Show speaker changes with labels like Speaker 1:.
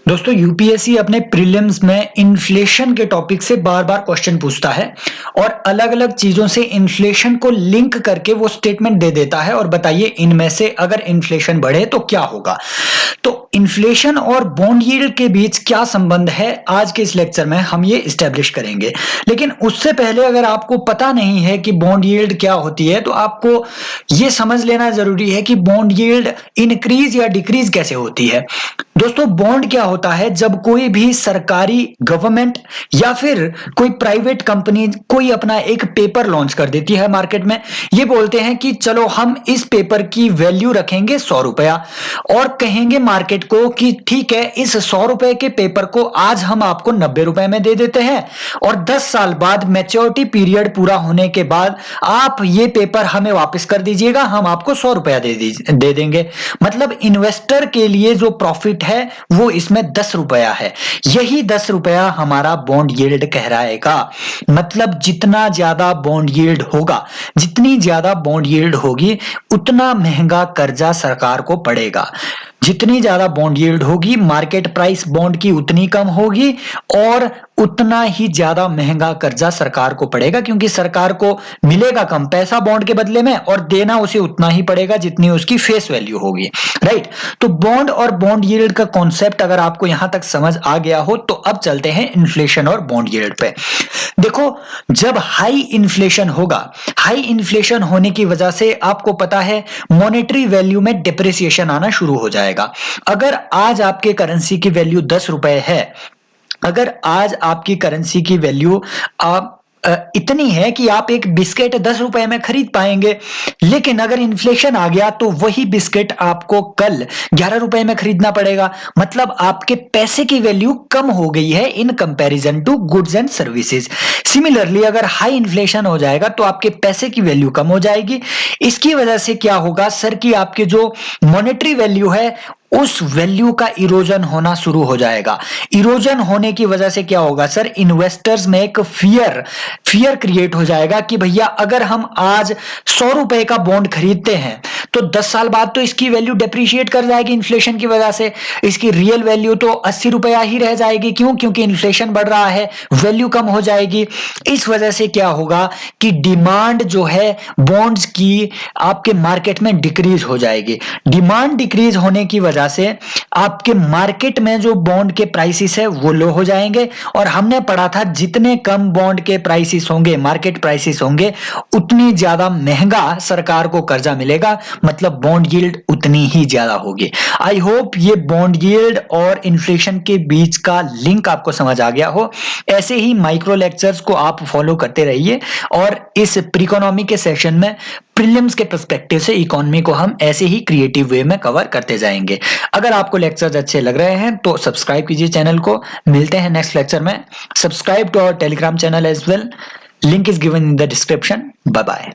Speaker 1: दोस्तों यूपीएससी अपने प्रीलिम्स में इन्फ्लेशन के टॉपिक से बार बार क्वेश्चन पूछता है और अलग अलग चीजों से इन्फ्लेशन को लिंक करके वो स्टेटमेंट दे देता है और बताइए इनमें से अगर इन्फ्लेशन बढ़े तो क्या होगा। तो इन्फ्लेशन और बॉन्ड यील्ड के बीच क्या संबंध है, आज के इस लेक्चर में हम ये इस्टेब्लिश करेंगे। लेकिन उससे पहले अगर आपको पता नहीं है कि बॉन्ड यील्ड क्या होती है तो आपको ये समझ लेना जरूरी है कि बॉन्ड यील्ड इंक्रीज या डिक्रीज कैसे होती है। दोस्तों बॉन्ड क्या होता है, जब कोई भी सरकारी गवर्नमेंट या फिर कोई प्राइवेट कंपनी कोई अपना एक पेपर लॉन्च कर देती है मार्केट में। ये बोलते हैं कि चलो हम इस पेपर की वैल्यू रखेंगे 100 रुपया और कहेंगे मार्केट को कि ठीक है इस 100 रुपए के पेपर को आज हम आपको 90 रुपए में दे देते हैं और 10 साल बाद मैच्योरिटी पीरियड पूरा होने के बाद आप ये पेपर हमें वापस कर दीजिएगा, हम आपको 100 रुपया दे देंगे। मतलब इन्वेस्टर के लिए जो प्रॉफिट है वो इसमें 10 रुपया है। यही 10 रुपया हमारा बॉन्ड यील्ड कहलाएगा। मतलब जितना ज्यादा बॉन्ड यील्ड होगा, जितनी ज्यादा बॉन्ड यील्ड होगी उतना महंगा कर्जा सरकार को पड़ेगा। जितनी ज्यादा बॉन्ड यील्ड होगी मार्केट प्राइस बॉन्ड की उतनी कम होगी और उतना ही ज्यादा महंगा कर्जा सरकार को पड़ेगा, क्योंकि सरकार को मिलेगा कम पैसा बॉन्ड के बदले में और देना उसे उतना ही पड़ेगा जितनी उसकी फेस वैल्यू होगी। राइट, तो बॉन्ड और बॉन्ड यील्ड का कॉन्सेप्ट अगर आपको यहां तक समझ आ गया हो तो अब चलते हैं इन्फ्लेशन और बॉन्ड यील्ड पे। देखो, जब हाई इन्फ्लेशन होगा, हाई इन्फ्लेशन होने की वजह से आपको पता है मॉनेटरी वैल्यू में डिप्रिसिएशन आना शुरू हो जाएगा। अगर आज आपके करेंसी की वैल्यू 10 रुपए है, अगर आज आपकी करेंसी की वैल्यू आप इतनी है कि आप एक बिस्किट 10 रुपए में खरीद पाएंगे, लेकिन अगर इन्फ्लेशन आ गया तो वही बिस्किट आपको कल 11 रुपए में खरीदना पड़ेगा। मतलब आपके पैसे की वैल्यू कम हो गई है in comparison to goods and services. Similarly अगर हाई इन्फ्लेशन हो जाएगा तो आपके पैसे की वैल्यू कम हो जाएगी। इसकी वजह से क्या होगा सर कि आपके जो मॉनेटरी वैल्यू है उस वैल्यू का इरोजन होना शुरू हो जाएगा। इरोजन होने की वजह से क्या होगा सर, इन्वेस्टर्स में एक फियर क्रिएट हो जाएगा कि भैया अगर हम आज 100 रुपए का बॉन्ड खरीदते हैं तो 10 साल बाद तो इसकी वैल्यू डेप्रिशिएट कर जाएगी इन्फ्लेशन की वजह से। इसकी रियल वैल्यू तो 80 रुपया ही रह जाएगी। क्यों? क्योंकि इन्फ्लेशन बढ़ रहा है, वैल्यू कम हो जाएगी। इस वजह से क्या होगा कि डिमांड जो है बॉन्ड्स की आपके मार्केट में डिक्रीज हो जाएगी। डिमांड डिक्रीज होने की वजह से आपके मार्केट में जो बॉन्ड के प्राइसेस है वो लो हो जाएंगे। और हमने पढ़ा था जितने कम बॉन्ड के प्राइसेस होंगे, मार्केट प्राइसेस होंगे, उतनी ज्यादा महंगा सरकार को कर्जा मिलेगा, मतलब बॉन्ड यील्ड उतनी ही ज्यादा होगी। आई होप ये बॉन्ड यील्ड और इन्फ्लेशन के बीच का लिंक आपको समझ आ गया हो। ऐसे ही माइक्रो लेक्चर्स को आप फॉलो करते रहिए और इस प्रीइकोनॉमी के सेशन में प्रीलिम्स के पर्सपेक्टिव से इकोनॉमी को हम ऐसे ही क्रिएटिव वे में कवर करते जाएंगे। अगर आपको लेक्चर्स अच्छे लग रहे हैं तो सब्सक्राइब कीजिए चैनल को। मिलते हैं नेक्स्ट लेक्चर में। Subscribe to our telegram channel as well, link is given in the description. Bye bye.